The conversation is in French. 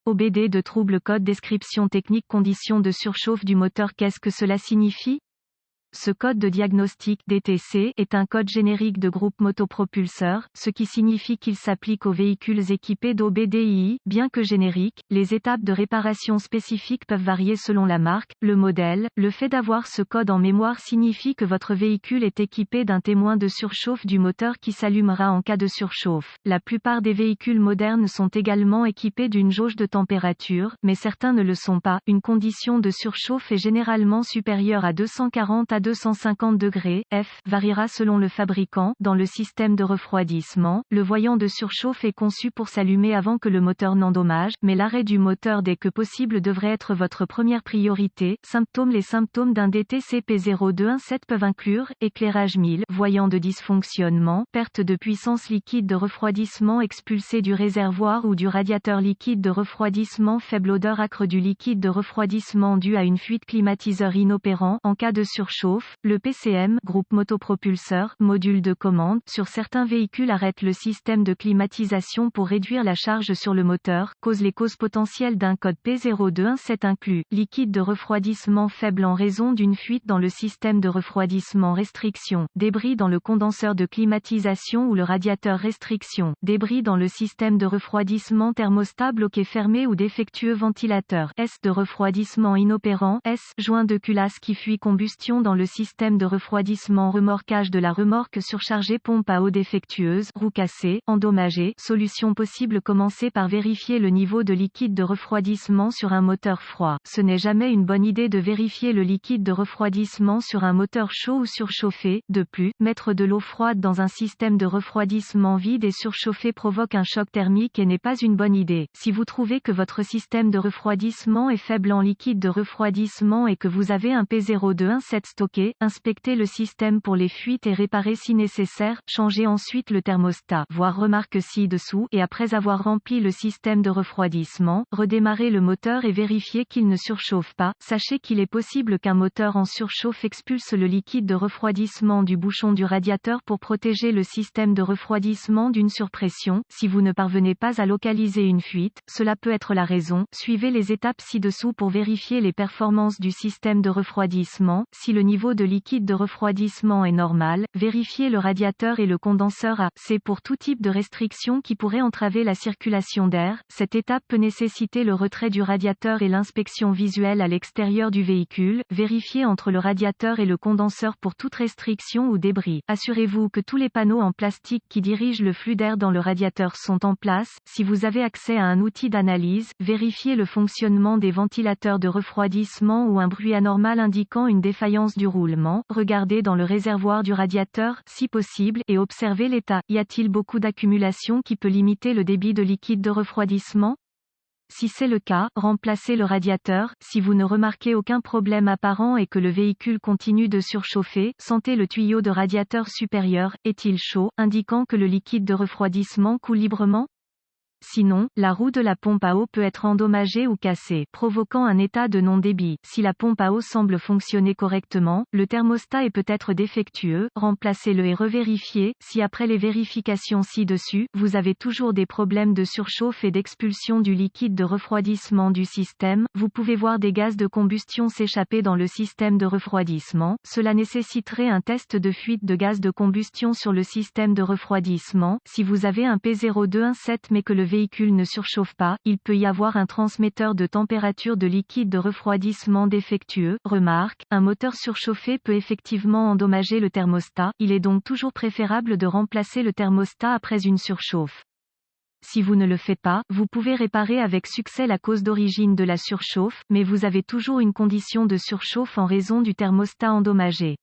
OBD de trouble code description technique conditions de surchauffe du moteur. Qu'est-ce que cela signifie? Ce code de diagnostic DTC est un code générique de groupe motopropulseur, ce qui signifie qu'il s'applique aux véhicules équipés d'OBDI. Bien que générique, les étapes de réparation spécifiques peuvent varier selon la marque, le modèle. Le fait d'avoir ce code en mémoire signifie que votre véhicule est équipé d'un témoin de surchauffe du moteur qui s'allumera en cas de surchauffe. La plupart des véhicules modernes sont également équipés d'une jauge de température, mais certains ne le sont pas. Une condition de surchauffe est généralement supérieure à 240 à 250 degrés F, variera selon le fabricant. Dans le système de refroidissement, le voyant de surchauffe est conçu pour s'allumer avant que le moteur n'endommage, mais l'arrêt du moteur dès que possible devrait être votre première priorité. Symptômes. Les symptômes d'un DTC P0217 peuvent inclure éclairage 1000, voyant de dysfonctionnement, perte de puissance liquide de refroidissement expulsé du réservoir ou du radiateur liquide de refroidissement, faible odeur âcre du liquide de refroidissement dû à une fuite climatiseur inopérant. En cas de surchauffe, le PCM, groupe motopropulseur, module de commande, sur certains véhicules arrête le système de climatisation pour réduire la charge sur le moteur. Les causes potentielles d'un code P0217 incluent liquide de refroidissement faible en raison d'une fuite dans le système de refroidissement, restriction, débris dans le condenseur de climatisation ou le radiateur, restriction, débris dans le système de refroidissement, thermostat bloqué fermé ou défectueux, ventilateur de refroidissement inopérant, joint de culasse qui fuit, combustion dans le système de refroidissement, remorquage de la remorque surchargée, pompe à eau défectueuse, roue cassée, endommagée. Solution possible. Commencez par vérifier le niveau de liquide de refroidissement sur un moteur froid. Ce n'est jamais une bonne idée de vérifier le liquide de refroidissement sur un moteur chaud ou surchauffé. De plus, mettre de l'eau froide dans un système de refroidissement vide et surchauffé provoque un choc thermique et n'est pas une bonne idée. Si vous trouvez que votre système de refroidissement est faible en liquide de refroidissement et que vous avez un P0217 stocké, inspectez le système pour les fuites et réparez si nécessaire. Changez ensuite le thermostat, voir remarque ci-dessous, et après avoir rempli le système de refroidissement, redémarrez le moteur et vérifiez qu'il ne surchauffe pas. Sachez qu'il est possible qu'un moteur en surchauffe expulse le liquide de refroidissement du bouchon du radiateur pour protéger le système de refroidissement d'une surpression. Si vous ne parvenez pas à localiser une fuite, cela peut être la raison. Suivez les étapes ci-dessous pour vérifier les performances du système de refroidissement. Si le niveau de liquide de refroidissement est normal, vérifiez le radiateur et le condenseur à C pour tout type de restriction qui pourrait entraver la circulation d'air. Cette étape peut nécessiter le retrait du radiateur et l'inspection visuelle à l'extérieur du véhicule. Vérifiez entre le radiateur et le condenseur pour toute restriction ou débris. Assurez-vous que tous les panneaux en plastique qui dirigent le flux d'air dans le radiateur sont en place. Si vous avez accès à un outil d'analyse, vérifiez le fonctionnement des ventilateurs de refroidissement ou un bruit anormal indiquant une défaillance du roulement. Regardez dans le réservoir du radiateur, si possible, et observez l'état. Y a-t-il beaucoup d'accumulation qui peut limiter le débit de liquide de refroidissement? Si c'est le cas, remplacez le radiateur. Si vous ne remarquez aucun problème apparent et que le véhicule continue de surchauffer, sentez le tuyau de radiateur supérieur. Est-il chaud, indiquant que le liquide de refroidissement coule librement? Sinon, la roue de la pompe à eau peut être endommagée ou cassée, provoquant un état de non-débit. Si la pompe à eau semble fonctionner correctement, le thermostat est peut-être défectueux. Remplacez-le et revérifiez. Si après les vérifications ci-dessus, vous avez toujours des problèmes de surchauffe et d'expulsion du liquide de refroidissement du système, vous pouvez voir des gaz de combustion s'échapper dans le système de refroidissement. Cela nécessiterait un test de fuite de gaz de combustion sur le système de refroidissement. Si vous avez un P0217 mais que le véhicule ne surchauffe pas, il peut y avoir un transmetteur de température de liquide de refroidissement défectueux. Remarque, un moteur surchauffé peut effectivement endommager le thermostat, il est donc toujours préférable de remplacer le thermostat après une surchauffe. Si vous ne le faites pas, vous pouvez réparer avec succès la cause d'origine de la surchauffe, mais vous avez toujours une condition de surchauffe en raison du thermostat endommagé.